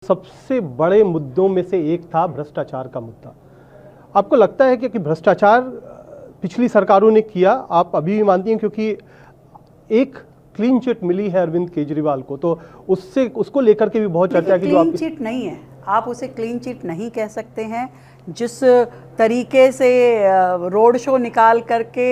सबसे बड़े मुद्दों में से एक था भ्रष्टाचार का मुद्दा। आपको लगता है कि भ्रष्टाचार पिछली सरकारों ने किया, आप अभी भी मानती हैं? क्योंकि एक क्लीन चिट मिली है अरविंद केजरीवाल को, तो उसको लेकर के भी बहुत चर्चा है कि क्लीन चिट नहीं है, आप उसे क्लीन चिट नहीं कह सकते हैं। जिस तरीके से रोड शो निकाल करके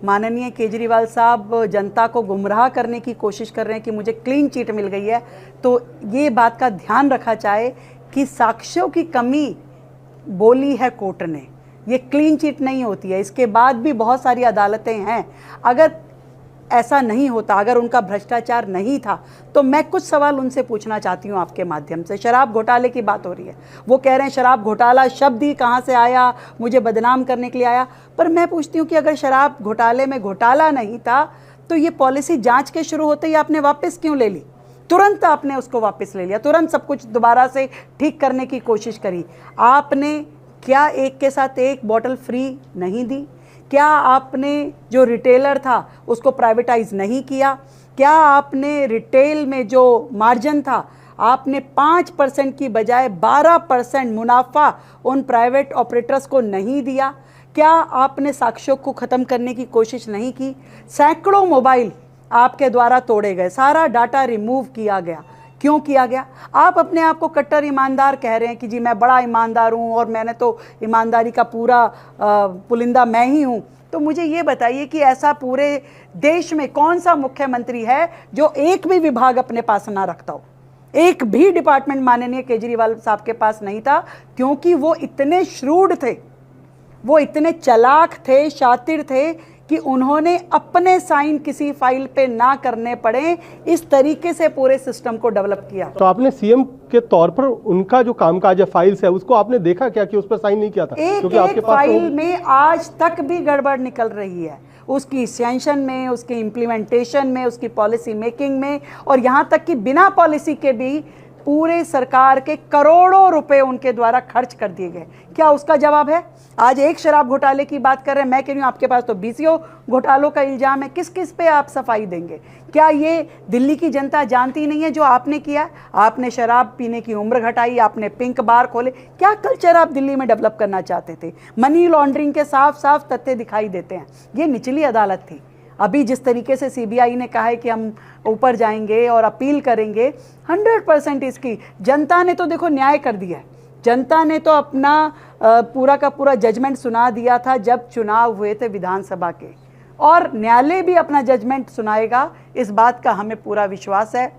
माननीय केजरीवाल साहब जनता को गुमराह करने की कोशिश कर रहे हैं कि मुझे क्लीन चिट मिल गई है, तो ये बात का ध्यान रखा जाए कि साक्ष्यों की कमी बोली है कोर्ट ने, ये क्लीन चिट नहीं होती है। इसके बाद भी बहुत सारी अदालतें हैं। अगर ऐसा नहीं होता, अगर उनका भ्रष्टाचार नहीं था, तो मैं कुछ सवाल उनसे पूछना चाहती हूँ आपके माध्यम से। शराब घोटाले की बात हो रही है, वो कह रहे हैं शराब घोटाला शब्द ही कहाँ से आया, मुझे बदनाम करने के लिए आया। पर मैं पूछती हूँ कि अगर शराब घोटाले में घोटाला नहीं था, तो ये पॉलिसी जांच के शुरू होते ही आपने वापस क्यों ले ली? तुरंत आपने उसको वापस ले लिया, तुरंत सब कुछ दोबारा से ठीक करने की कोशिश करी। आपने क्या एक के साथ एक बॉटल फ्री नहीं दी? क्या आपने जो रिटेलर था उसको प्राइवेटाइज नहीं किया? क्या आपने रिटेल में जो मार्जिन था, आपने 5% की बजाय 12% मुनाफा उन प्राइवेट ऑपरेटर्स को नहीं दिया? क्या आपने साक्ष्यों को ख़त्म करने की कोशिश नहीं की? सैकड़ों मोबाइल आपके द्वारा तोड़े गए, सारा डाटा रिमूव किया गया। क्यों किया गया? आप अपने आप को कट्टर ईमानदार कह रहे हैं कि जी मैं बड़ा ईमानदार हूं और मैंने तो ईमानदारी का पूरा पुलिंदा मैं ही हूं। तो मुझे ये बताइए कि ऐसा पूरे देश में कौन सा मुख्यमंत्री है जो एक भी विभाग अपने पास ना रखता हो? एक भी डिपार्टमेंट माननीय केजरीवाल साहब के पास नहीं था, क्योंकि वो इतने श्रूड थे, वो इतने चालाक थे, शातिर थे कि उन्होंने अपने साइन किसी फाइल पे ना करने पड़े, इस तरीके से पूरे सिस्टम को डेवलप किया। तो आपने सीएम के तौर पर उनका जो कामकाज है, फाइल्स है, उसको आपने देखा क्या कि उस पर साइन नहीं किया था? क्योंकि आपके पास फाइल में आज तक भी गड़बड़ निकल रही है, उसकी सैंक्शन में, उसकी इम्प्लीमेंटेशन में, उसकी पॉलिसी मेकिंग में, और यहाँ तक कि बिना पॉलिसी के भी पूरे सरकार के करोड़ों रुपए उनके द्वारा खर्च कर दिए गए। क्या उसका जवाब है? आज एक शराब घोटाले की बात कर रहे हैं, मैं कह रही हूँ आपके पास तो 20 घोटालों का इल्जाम है। किस किस पे आप सफाई देंगे? क्या ये दिल्ली की जनता जानती नहीं है जो आपने किया? आपने शराब पीने की उम्र घटाई, आपने पिंक बार खोले। क्या कल्चर आप दिल्ली में डेवलप करना चाहते थे? मनी लॉन्ड्रिंग के साफ साफ तथ्य दिखाई देते हैं। ये निचली अदालत थी। अभी जिस तरीके से सीबीआई ने कहा है कि हम ऊपर जाएंगे और अपील करेंगे, 100% इसकी जनता ने तो देखो न्याय कर दिया है। जनता ने तो अपना पूरा का पूरा जजमेंट सुना दिया था जब चुनाव हुए थे विधानसभा के, और न्यायालय भी अपना जजमेंट सुनाएगा, इस बात का हमें पूरा विश्वास है।